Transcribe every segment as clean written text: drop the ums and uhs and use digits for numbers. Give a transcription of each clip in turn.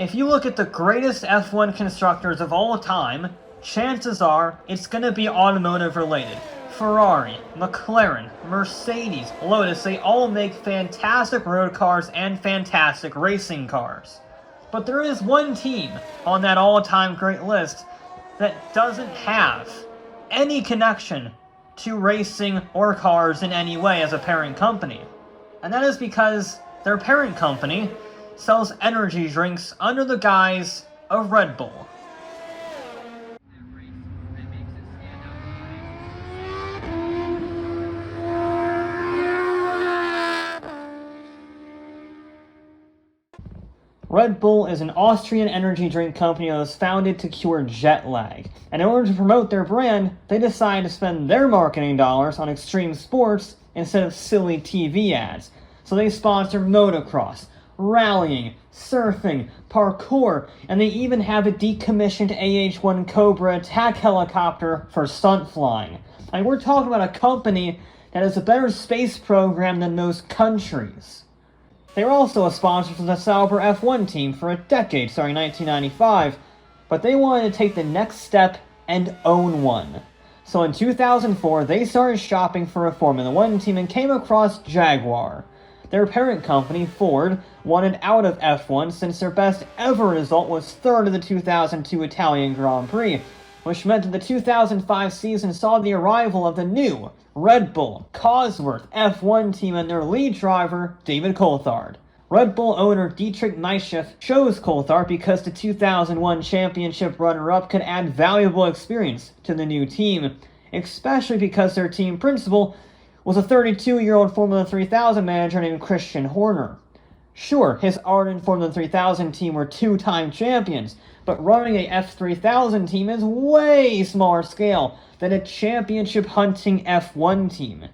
If you look at the greatest F1 constructors of all time, chances are it's going to be automotive related. Ferrari, McLaren, Mercedes, Lotus, they all make fantastic road cars and fantastic racing cars. But there is one team on that all-time great list that doesn't have any connection to racing or cars in any way as a parent company. And that is because their parent company sells energy drinks under the guise of Red Bull. Red Bull is an Austrian energy drink company that was founded to cure jet lag. And in order to promote their brand, they decided to spend their marketing dollars on extreme sports instead of silly TV ads. So they sponsor motocross, rallying, surfing, parkour, and they even have a decommissioned AH-1 Cobra attack helicopter for stunt flying. And we're talking about a company that has a better space program than most countries. They were also a sponsor for the Sauber F1 team for a decade, starting 1995, but they wanted to take the next step and own one. So in 2004, they started shopping for a Formula 1 team and came across Jaguar. Their parent company, Ford, wanted out of F1 since their best ever result was third in the 2002 Italian Grand Prix, which meant that the 2005 season saw the arrival of the new Red Bull Cosworth F1 team and their lead driver, David Coulthard. Red Bull owner Dietrich Mateschitz chose Coulthard because the 2001 championship runner-up could add valuable experience to the new team, especially because their team principal was a 32-year-old Formula 3000 manager named Christian Horner. Sure, his ardent Formula 3000 team were two-time champions, but running a F3000 team is way smaller scale than a championship-hunting F1 team.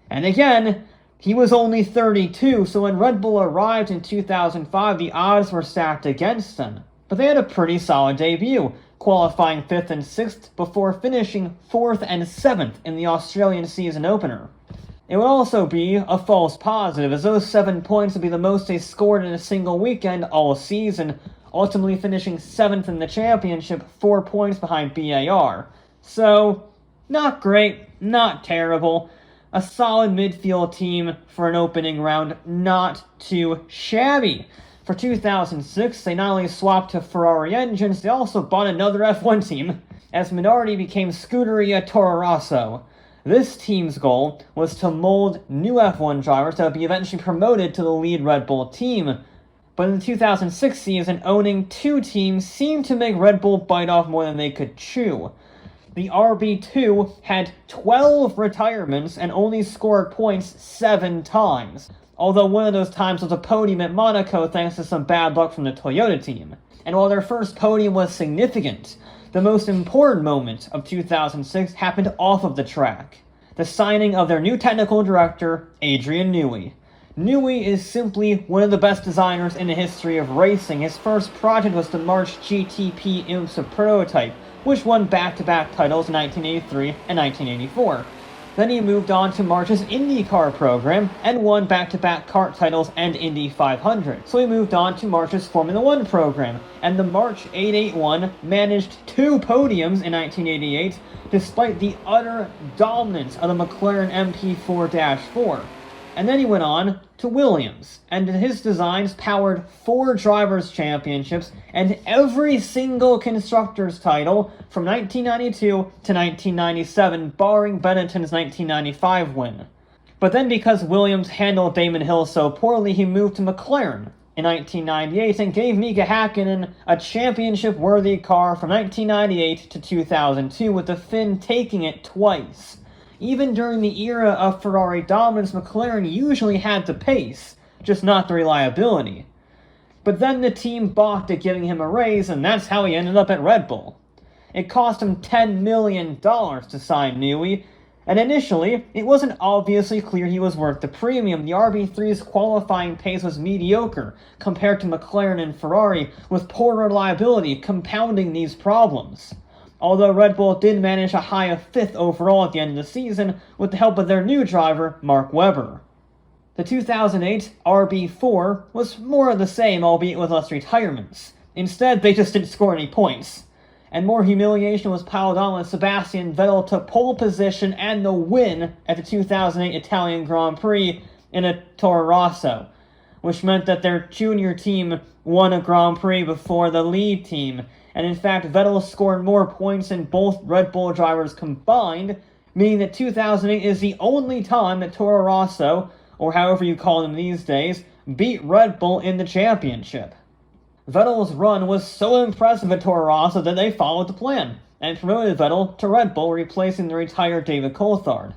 And again, he was only 32, so when Red Bull arrived in 2005, the odds were stacked against them. But they had a pretty solid debut, qualifying 5th and 6th before finishing 4th and 7th in the Australian season opener. It would also be a false positive, as those 7 points would be the most they scored in a single weekend all season, ultimately finishing 7th in the championship, 4 points behind BAR. So, not great, not terrible. A solid midfield team for an opening round, not too shabby. For 2006, they not only swapped to Ferrari engines, they also bought another F1 team, as Minardi became Scuderia Toro Rosso. This team's goal was to mold new F1 drivers that would be eventually promoted to the lead Red Bull team. But in the 2006 season, owning two teams seemed to make Red Bull bite off more than they could chew. The RB2 had 12 retirements and only scored points 7 times, although one of those times was a podium at Monaco thanks to some bad luck from the Toyota team. And while their first podium was significant, the most important moment of 2006 happened off of the track: the signing of their new technical director, Adrian Newey. Newey is simply one of the best designers in the history of racing. His first project was the March GTP IMSA prototype, which won back-to-back titles in 1983 and 1984. Then he moved on to March's IndyCar program and won back-to-back kart titles and Indy 500. So he moved on to March's Formula 1 program, and the March 881 managed 2 podiums in 1988, despite the utter dominance of the McLaren MP4-4. And then he went on to Williams, and his designs powered 4 drivers' championships and every single constructor's title from 1992 to 1997, barring Benetton's 1995 win. But then because Williams handled Damon Hill so poorly, he moved to McLaren in 1998 and gave Mika Hakkinen a championship-worthy car from 1998 to 2002, with the Finn taking it twice. Even during the era of Ferrari dominance, McLaren usually had the pace, just not the reliability. But then the team balked at giving him a raise, and that's how he ended up at Red Bull. It cost him $10 million to sign Newey, and initially, it wasn't obviously clear he was worth the premium. The RB3's qualifying pace was mediocre compared to McLaren and Ferrari, with poor reliability compounding these problems. Although Red Bull did manage a high of 5th overall at the end of the season with the help of their new driver, Mark Webber. The 2008 RB4 was more of the same, albeit with less retirements. Instead, they just didn't score any points. And more humiliation was piled on when Sebastian Vettel took pole position and the win at the 2008 Italian Grand Prix in a Toro Rosso, which meant that their junior team won a Grand Prix before the lead team. And in fact, Vettel scored more points than both Red Bull drivers combined, meaning that 2008 is the only time that Toro Rosso, or however you call them these days, beat Red Bull in the championship. Vettel's run was so impressive at Toro Rosso that they followed the plan, and promoted Vettel to Red Bull, replacing the retired David Coulthard.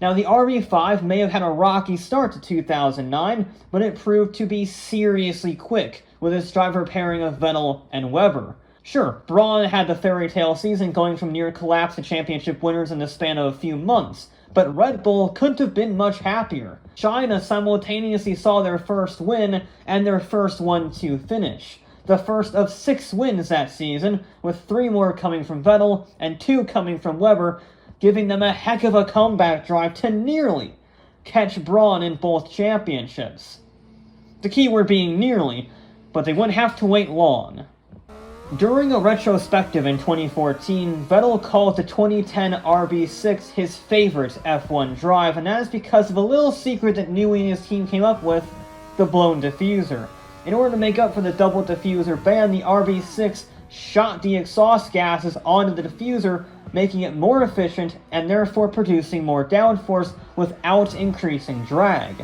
Now, the RB5 may have had a rocky start to 2009, but it proved to be seriously quick, with its driver pairing of Vettel and Webber. Sure, Braun had the fairy tale season, going from near collapse to championship winners in the span of a few months, but Red Bull couldn't have been much happier. China simultaneously saw their first win and their first 1-2 finish. The first of 6 wins that season, with 3 more coming from Vettel and 2 coming from Webber, giving them a heck of a comeback drive to nearly catch Braun in both championships. The key word being nearly, but they wouldn't have to wait long. During a retrospective in 2014, Vettel called the 2010 RB6 his favorite F1 drive, and that is because of a little secret that Newey and his team came up with, the blown diffuser. In order to make up for the double diffuser ban, the RB6 shot the exhaust gases onto the diffuser, making it more efficient and therefore producing more downforce without increasing drag.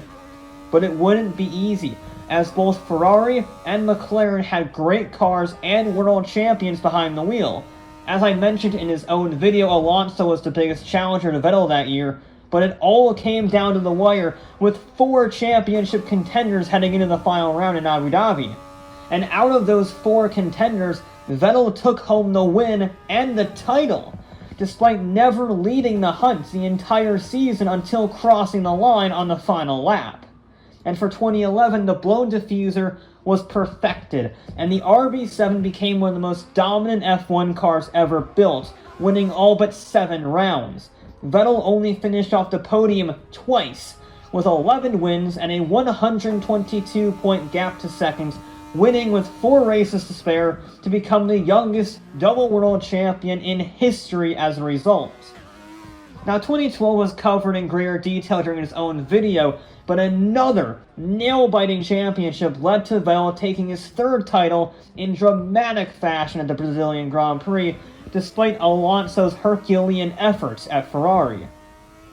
But it wouldn't be easy, as both Ferrari and McLaren had great cars and world champions behind the wheel. As I mentioned in his own video, Alonso was the biggest challenger to Vettel that year, but it all came down to the wire, with 4 championship contenders heading into the final round in Abu Dhabi. And out of those 4 contenders, Vettel took home the win and the title, despite never leading the hunt the entire season until crossing the line on the final lap. And for 2011, the blown diffuser was perfected, and the RB7 became one of the most dominant F1 cars ever built, winning all but 7 rounds. Vettel only finished off the podium twice, with 11 wins and a 122-point gap to second, winning with 4 races to spare to become the youngest double world champion in history as a result. Now, 2012 was covered in greater detail during his own video, but another nail-biting championship led to Vettel taking his 3rd title in dramatic fashion at the Brazilian Grand Prix, despite Alonso's Herculean efforts at Ferrari.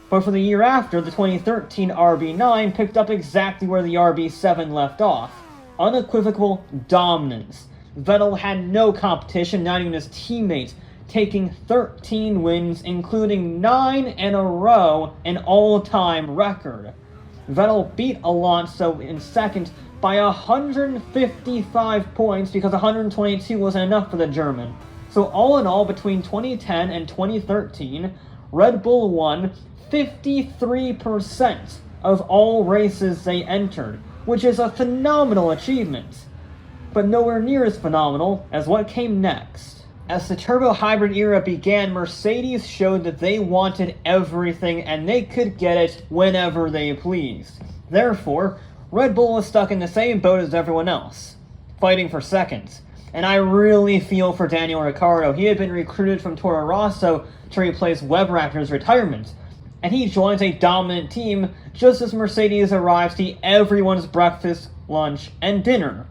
But for the year after, the 2013 RB9 picked up exactly where the RB7 left off. Unequivocal dominance. Vettel had no competition, not even his teammates, taking 13 wins, including 9 in a row, an all-time record. Vettel beat Alonso in second by 155 points because 122 wasn't enough for the German. So all in all, between 2010 and 2013, Red Bull won 53% of all races they entered, which is a phenomenal achievement. But nowhere near as phenomenal as what came next. As the turbo hybrid era began, Mercedes showed that they wanted everything and they could get it whenever they pleased. Therefore, Red Bull was stuck in the same boat as everyone else, fighting for seconds. And I really feel for Daniel Ricciardo. He had been recruited from Toro Rosso to replace Webber after his retirement, and he joins a dominant team just as Mercedes arrives to eat everyone's breakfast, lunch, and dinner.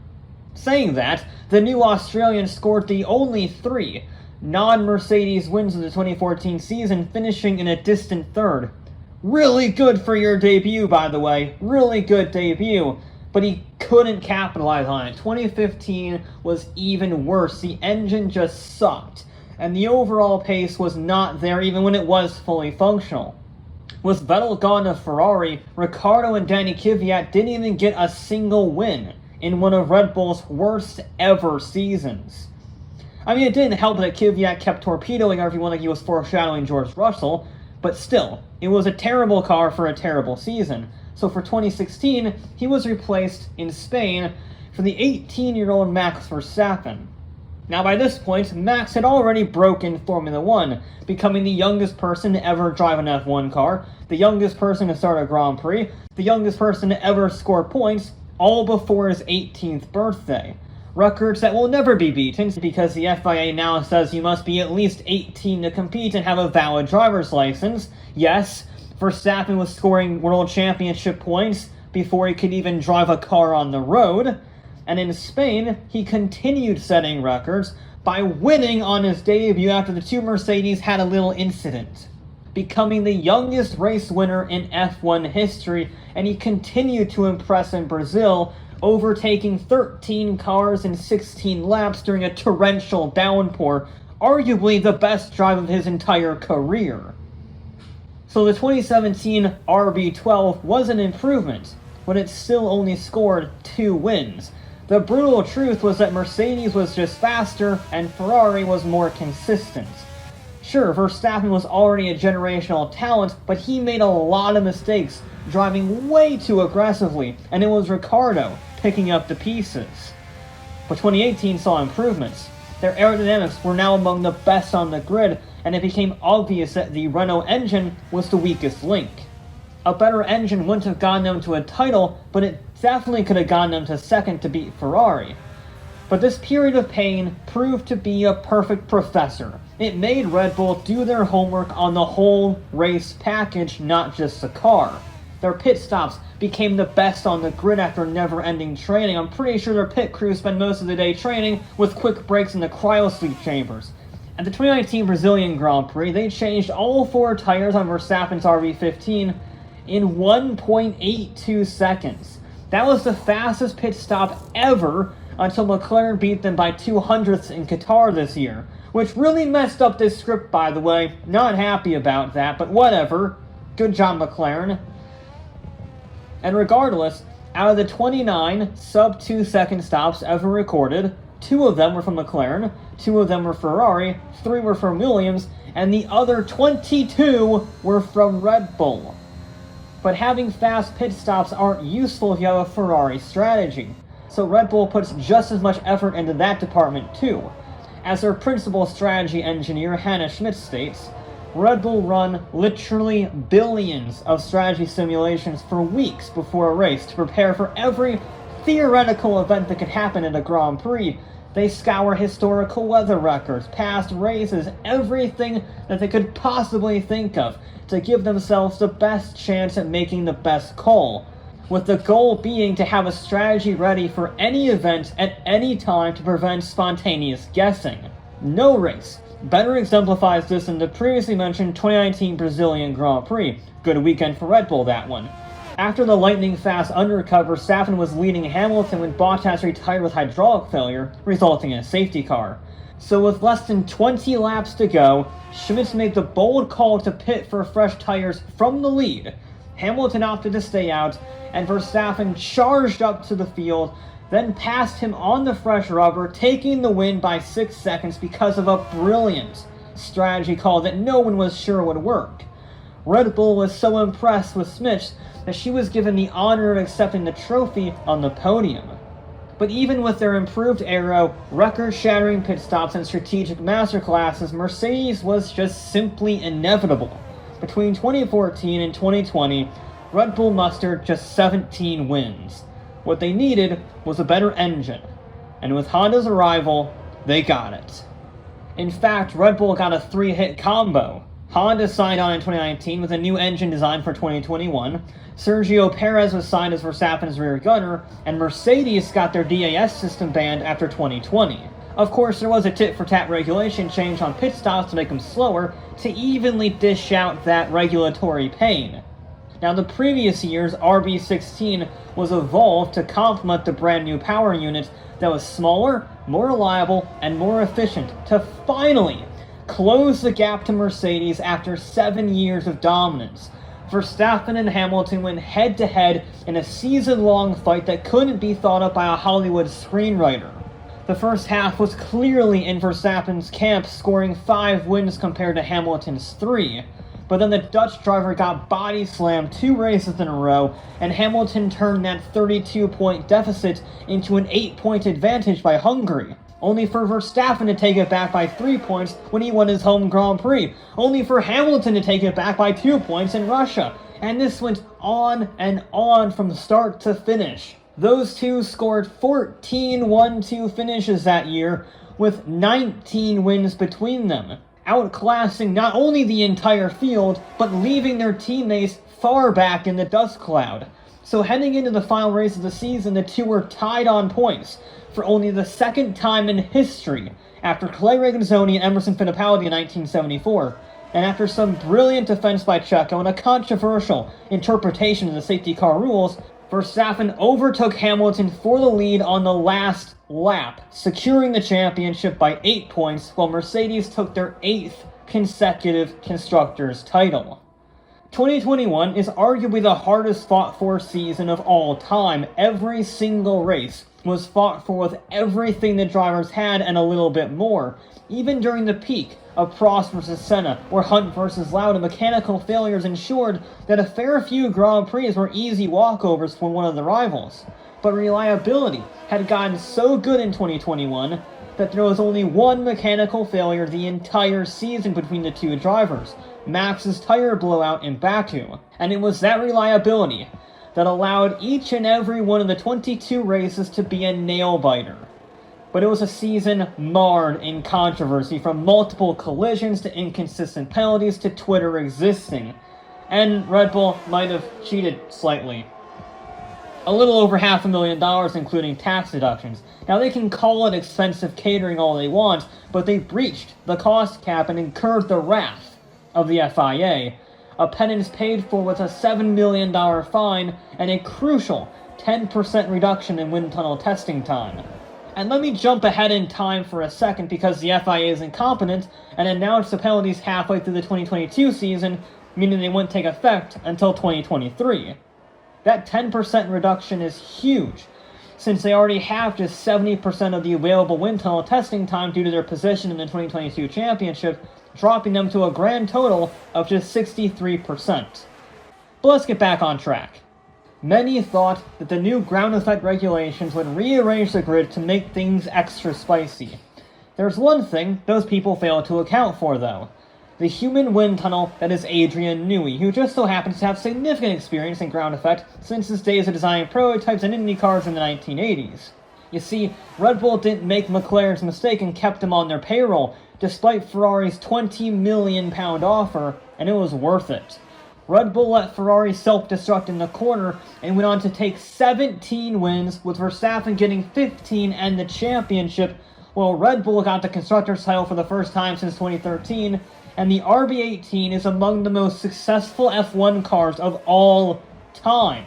Saying that, the new Australian scored the only 3 non-Mercedes wins of the 2014 season, finishing in a distant 3rd. Really good for your debut, by the way. Really good debut. But he couldn't capitalize on it. 2015 was even worse. The engine just sucked, and the overall pace was not there even when it was fully functional. With Vettel gone to Ferrari, Ricciardo and Danny Kvyat didn't even get a single win in one of Red Bull's worst ever seasons. I mean, it didn't help that Kvyat kept torpedoing everyone like he was foreshadowing George Russell, but still, it was a terrible car for a terrible season. So for 2016, he was replaced in Spain for the 18-year-old Max Verstappen. Now by this point, Max had already broken Formula 1, becoming the youngest person to ever drive an F1 car, the youngest person to start a Grand Prix, the youngest person to ever score points, all before his 18th birthday. records that will never be beaten because the FIA now says you must be at least 18 to compete and have a valid driver's license. Yes, Verstappen was scoring world championship points before he could even drive a car on the road. And in Spain, he continued setting records by winning on his debut after the two Mercedes had a little incident, becoming the youngest race winner in F1 history, and he continued to impress in Brazil, overtaking 13 cars in 16 laps during a torrential downpour, arguably the best drive of his entire career. So the 2017 RB12 was an improvement, but it still only scored 2 wins. The brutal truth was that Mercedes was just faster and Ferrari was more consistent. Sure, Verstappen was already a generational talent, but he made a lot of mistakes, driving way too aggressively, and it was Ricciardo picking up the pieces. But 2018 saw improvements. Their aerodynamics were now among the best on the grid, and it became obvious that the Renault engine was the weakest link. A better engine wouldn't have gotten them to a title, but it definitely could have gotten them to second to beat Ferrari. But this period of pain proved to be a perfect professor. It made Red Bull do their homework on the whole race package, not just the car. Their pit stops became the best on the grid after never-ending training. I'm pretty sure their pit crews spend most of the day training with quick breaks in the cryo-sleep chambers. At the 2019 Brazilian Grand Prix, they changed all 4 tires on Verstappen's RB15 in 1.82 seconds. That was the fastest pit stop ever until McLaren beat them by 200ths in Qatar this year, which really messed up this script, by the way. Not happy about that, but whatever. Good job, McLaren. And regardless, out of the 29 sub-2 second stops ever recorded, 2 of them were from McLaren, 2 of them were Ferrari, 3 were from Williams, and the other 22 were from Red Bull. But having fast pit stops aren't useful if you have a Ferrari strategy, so Red Bull puts just as much effort into that department too. As their principal strategy engineer, Hannah Schmidt, states, Red Bull run literally billions of strategy simulations for weeks before a race to prepare for every theoretical event that could happen at a Grand Prix. They scour historical weather records, past races, everything that they could possibly think of to give themselves the best chance at making the best call, with the goal being to have a strategy ready for any event at any time to prevent spontaneous guessing. No race better exemplifies this than the previously mentioned 2019 Brazilian Grand Prix. Good weekend for Red Bull, that one. After the lightning-fast undercut, Verstappen was leading Hamilton when Bottas retired with hydraulic failure, resulting in a safety car. So with less than 20 laps to go, Schmidt made the bold call to pit for fresh tires from the lead. Hamilton opted to stay out, and Verstappen charged up to the field, then passed him on the fresh rubber, taking the win by 6 seconds because of a brilliant strategy call that no one was sure would work. Red Bull was so impressed with Schmidt that she was given the honor of accepting the trophy on the podium. But even with their improved aero, record-shattering pit stops, and strategic masterclasses, Mercedes was just simply inevitable. Between 2014 and 2020, Red Bull mustered just 17 wins. What they needed was a better engine, and with Honda's arrival, they got it. In fact, Red Bull got a 3-hit combo. Honda signed on in 2019 with a new engine design for 2021, Sergio Perez was signed as Verstappen's rear gunner, and Mercedes got their DAS system banned after 2020. Of course, there was a tit-for-tat regulation change on pit stops to make them slower, to evenly dish out that regulatory pain. Now, the previous year's RB16 was evolved to complement the brand new power unit that was smaller, more reliable, and more efficient to finally close the gap to Mercedes after 7 years of dominance. Verstappen and Hamilton went head-to-head in a season-long fight that couldn't be thought up by a Hollywood screenwriter. The first half was clearly in Verstappen's camp, scoring 5 wins compared to Hamilton's 3. But then the Dutch driver got body slammed 2 races in a row, and Hamilton turned that 32-point deficit into an 8-point advantage by Hungary. Only for Verstappen to take it back by 3 points when he won his home Grand Prix. Only for Hamilton to take it back by 2 points in Russia. And this went on and on from start to finish. Those two scored 14 1-2 finishes that year, with 19 wins between them, outclassing not only the entire field, but leaving their teammates far back in the dust cloud. So heading into the final race of the season, the two were tied on points for only the second time in history, after Clay Regazzoni and Emerson Fittipaldi in 1974, and after some brilliant defense by Checo and a controversial interpretation of the safety car rules, Verstappen overtook Hamilton for the lead on the last lap, securing the championship by 8 points, while Mercedes took their 8th consecutive Constructors' title. 2021 is arguably the hardest fought for season of all time. Every single race was fought for with everything the drivers had and a little bit more. Even during the peak of Prost versus Senna or Hunt versus Lauda, mechanical failures ensured that a fair few Grand Prix were easy walkovers for one of the rivals. But reliability had gotten so good in 2021 that there was only one mechanical failure the entire season between the two drivers, Max's tire blowout in Baku. And it was that reliability that allowed each and every one of the 22 races to be a nail-biter. But it was a season marred in controversy, from multiple collisions to inconsistent penalties to Twitter existing. And Red Bull might have cheated slightly. A little over $500,000, including tax deductions. Now, they can call it expensive catering all they want, but they breached the cost cap and incurred the wrath of the FIA. A penance paid for with a $7 million fine and a crucial 10% reduction in wind tunnel testing time. And let me jump ahead in time for a second, because the FIA is incompetent and announced the penalties halfway through the 2022 season, meaning they wouldn't take effect until 2023. That 10% reduction is huge, since they already have just 70% of the available wind tunnel testing time due to their position in the 2022 championship, dropping them to a grand total of just 63%. But let's get back on track. Many thought that the new ground effect regulations would rearrange the grid to make things extra spicy. There's one thing those people fail to account for, though. The human wind tunnel that is Adrian Newey, who just so happens to have significant experience in ground effect since his days of designing prototypes and Indy cars in the 1980s. You see, Red Bull didn't make McLaren's mistake and kept him on their payroll, despite Ferrari's £20 million offer, and it was worth it. Red Bull let Ferrari self-destruct in the corner and went on to take 17 wins, with Verstappen getting 15 and the championship, while Red Bull got the Constructors' title for the first time since 2013, and the RB18 is among the most successful F1 cars of all time.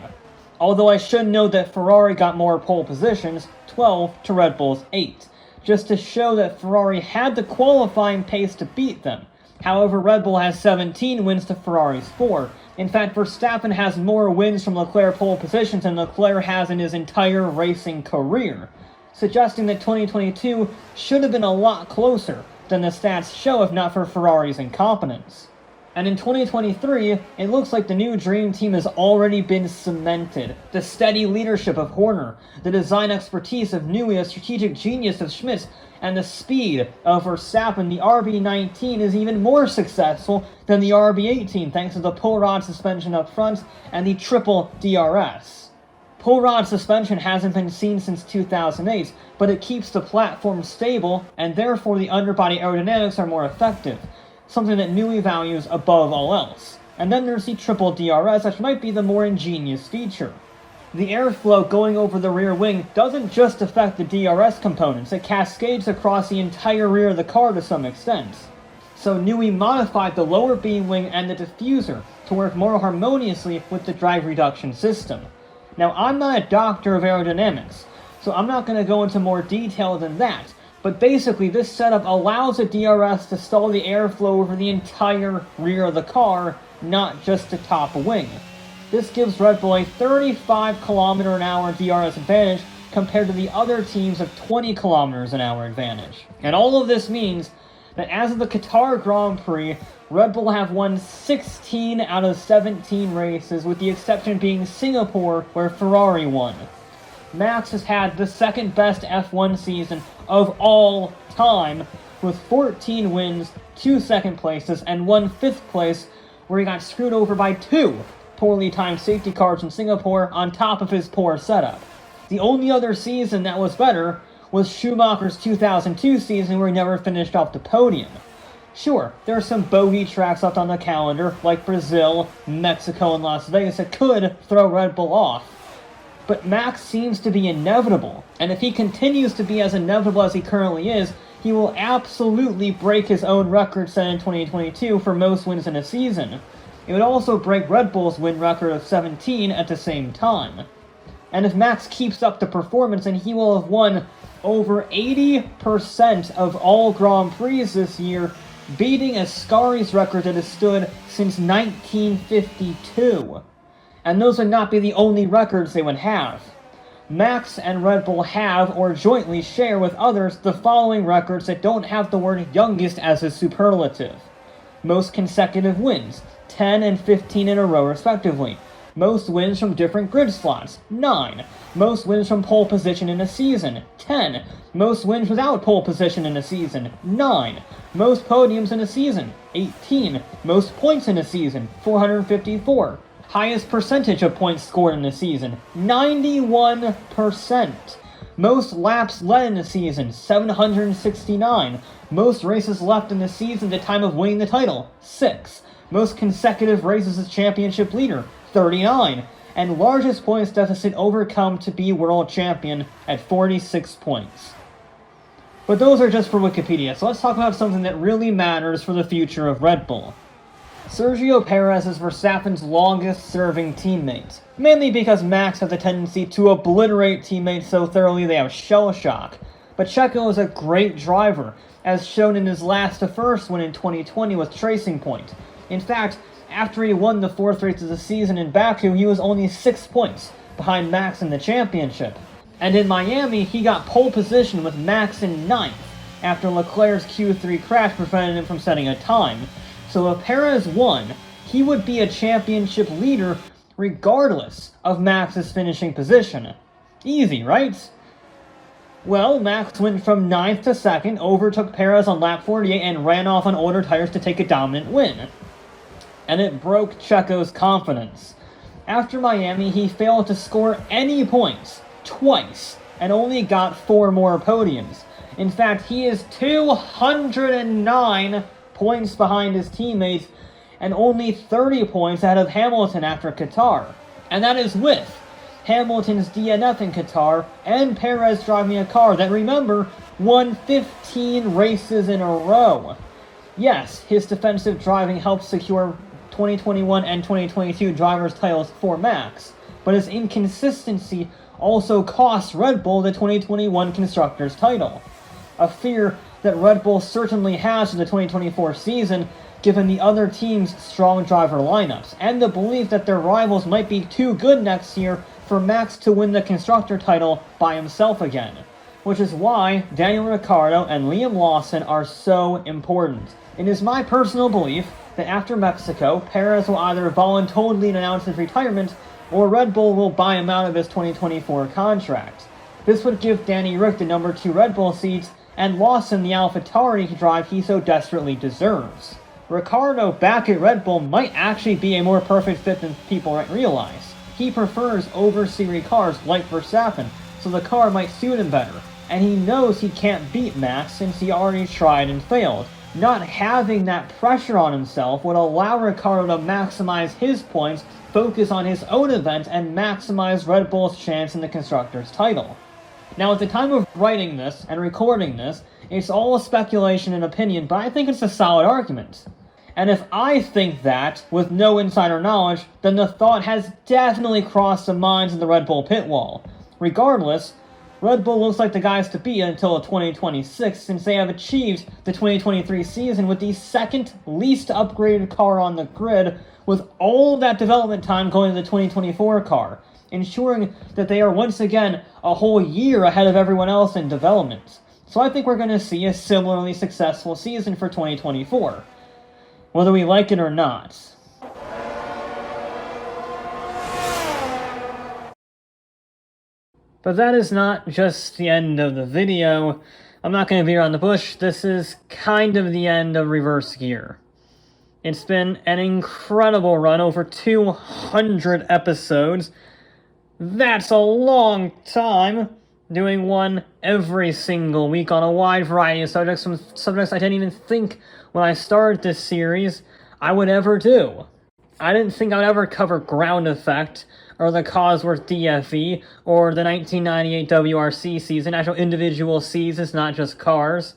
Although I should note that Ferrari got more pole positions, 12 to Red Bull's 8, just to show that Ferrari had the qualifying pace to beat them. However, Red Bull has 17 wins to Ferrari's 4. In fact, Verstappen has more wins from Leclerc pole positions than Leclerc has in his entire racing career, suggesting that 2022 should have been a lot closer than the stats show if not for Ferrari's incompetence. And in 2023, it looks like the new Dream Team has already been cemented. The steady leadership of Horner, the design expertise of Newey, the strategic genius of Schmitz, and the speed of Verstappen, the RB19 is even more successful than the RB18 thanks to the pull rod suspension up front and the triple DRS. Pull rod suspension hasn't been seen since 2008, but it keeps the platform stable, and therefore the underbody aerodynamics are more effective, something that Newey values above all else. And then there's the triple DRS, which might be the more ingenious feature. The airflow going over the rear wing doesn't just affect the DRS components, it cascades across the entire rear of the car to some extent. So Newey modified the lower beam wing and the diffuser to work more harmoniously with the drag reduction system. Now, I'm not a doctor of aerodynamics, so I'm not going to go into more detail than that, but basically this setup allows the DRS to stall the airflow over the entire rear of the car, not just the top wing. This gives Red Bull a 35 km/h DRS advantage compared to the other teams of 20 km/h advantage. And all of this means that as of the Qatar Grand Prix, Red Bull have won 16 out of 17 races, with the exception being Singapore, where Ferrari won. Max has had the second best F1 season of all time, with 14 wins, 2 second places, and 1 fifth place, where he got screwed over by 2 poorly timed safety cars in Singapore on top of his poor setup. The only other season that was better was Schumacher's 2002 season, where he never finished off the podium. Sure, there are some bogey tracks left on the calendar, like Brazil, Mexico, and Las Vegas, that could throw Red Bull off. But Max seems to be inevitable, and if he continues to be as inevitable as he currently is, he will absolutely break his own record set in 2022 for most wins in a season. It would also break Red Bull's win record of 17 at the same time. And if Max keeps up the performance, then he will have won over 80% of all Grand Prix this year, beating Ascari's record that has stood since 1952. And those would not be the only records they would have. Max and Red Bull have, or jointly share with others, the following records that don't have the word youngest as a superlative. Most consecutive wins, 10 and 15 in a row respectively. Most wins from different grid slots, 9. Most wins from pole position in a season, 10. Most wins without pole position in a season, 9. Most podiums in a season, 18. Most points in a season, 454. Highest percentage of points scored in a season, 91%. Most laps led in a season, 769. Most races left in the season at the time of winning the title, 6. Most consecutive races as championship leader, 39. And largest points deficit overcome to be world champion at 46 points. But those are just for Wikipedia, so let's talk about something that really matters for the future of Red Bull. Sergio Perez is Verstappen's longest-serving teammate, mainly because Max has a tendency to obliterate teammates so thoroughly they have shell shock. But Checo is a great driver, as shown in his last to first win in 2020 with Racing Point. In fact, after he won the 4th race of the season in Baku, he was only 6 points behind Max in the championship. And in Miami, he got pole position with Max in 9th, after Leclerc's Q3 crash prevented him from setting a time. So if Perez won, he would be a championship leader regardless of Max's finishing position. Easy, right? Well, Max went from 9th to 2nd, overtook Perez on lap 48, and ran off on older tires to take a dominant win. And it broke Checo's confidence. After Miami, he failed to score any points, twice, and only got 4 more podiums. In fact, he is 209 points behind his teammates, and only 30 points ahead of Hamilton after Qatar. And that is with Hamilton's DNF in Qatar, and Perez driving a car that, remember, won 15 races in a row. Yes, his defensive driving helped secure 2021 and 2022 drivers' titles for Max, but his inconsistency also cost Red Bull the 2021 Constructors' title. A fear that Red Bull certainly has for the 2024 season, given the other teams' strong driver lineups, and the belief that their rivals might be too good next year for Max to win the Constructor title by himself again. Which is why Daniel Ricciardo and Liam Lawson are so important. It is my personal belief that after Mexico, Perez will either voluntarily announce his retirement, or Red Bull will buy him out of his 2024 contract. This would give Danny Rick the number 2 Red Bull seats, and Lawson the AlphaTauri drive he so desperately deserves. Ricciardo back at Red Bull might actually be a more perfect fit than people realize. He prefers over-series cars like Verstappen, so the car might suit him better, and he knows he can't beat Max since he already tried and failed. Not having that pressure on himself would allow Ricciardo to maximize his points, focus on his own event, and maximize Red Bull's chance in the Constructors' title. Now, at the time of writing this and recording this, it's all speculation and opinion, but I think it's a solid argument. And if I think that, with no insider knowledge, then the thought has definitely crossed the minds of the Red Bull pit wall. Regardless, Red Bull looks like the guys to beat until 2026, since they have achieved the 2023 season with the second least upgraded car on the grid, with all that development time going to the 2024 car, ensuring that they are once again a whole year ahead of everyone else in development. So I think we're going to see a similarly successful season for 2024, whether we like it or not. But that is not just the end of the video. I'm not going to beat around the bush. This is kind of the end of Reverse Gear. It's been an incredible run, over 200 episodes. That's a long time. Doing one every single week on a wide variety of subjects, some subjects I didn't even think when I started this series I would ever do. I didn't think I would ever cover ground effect, or the Cosworth DFE, or the 1998 WRC season, actual individual seasons, not just cars.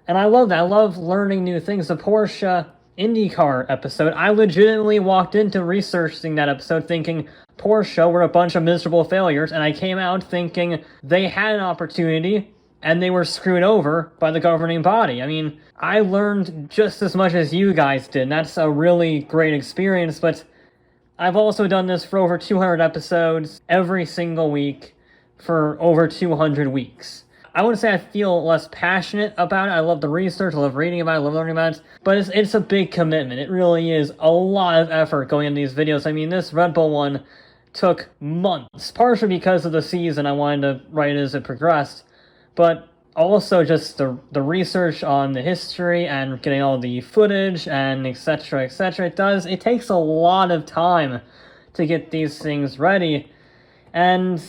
And I love that. I love learning new things. The Porsche IndyCar episode, I legitimately walked into researching that episode thinking Porsche were a bunch of miserable failures, and I came out thinking they had an opportunity and they were screwed over by the governing body. I mean, I learned just as much as you guys did, and that's a really great experience, but I've also done this for over 200 episodes every single week for over 200 weeks. I wouldn't say I feel less passionate about it. I love the research, I love reading about it, I love learning about it, but it's a big commitment. It really is a lot of effort going into these videos. I mean, this Red Bull one took months, partially because of the season. I wanted to write it as it progressed, but also just the research on the history and getting all the footage and etc, etc. It takes a lot of time to get these things ready, and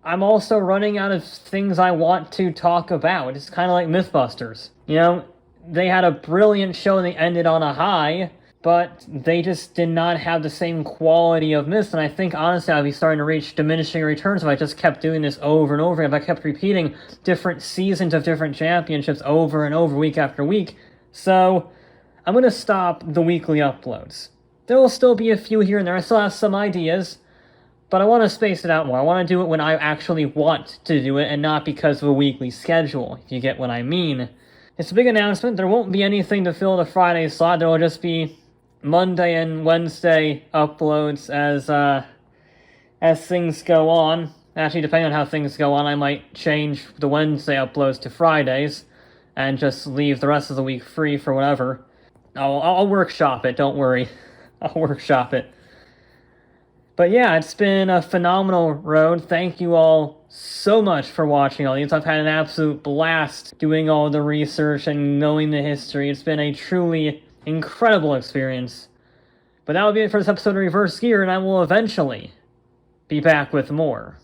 I'm also running out of things I want to talk about. It's kind of like Mythbusters. You know, they had a brilliant show and they ended on a high, but they just did not have the same quality of myths, and I think, honestly, I'd be starting to reach diminishing returns if I just kept doing this over and over, if I kept repeating different seasons of different championships over and over, week after week. So, I'm going to stop the weekly uploads. There will still be a few here and there. I still have some ideas, but I want to space it out more. I want to do it when I actually want to do it, and not because of a weekly schedule, if you get what I mean. It's a big announcement. There won't be anything to fill the Friday slot. There will just be Monday and Wednesday uploads as things go on. Actually, depending on how things go on, I might change the Wednesday uploads to Fridays and just leave the rest of the week free for whatever. I'll workshop it, don't worry. I'll workshop it. But yeah, it's been a phenomenal road. Thank you all so much for watching all these. I've had an absolute blast doing all the research and knowing the history. It's been a truly incredible experience. But that will be it for this episode of Reverse Gear, and I will eventually be back with more.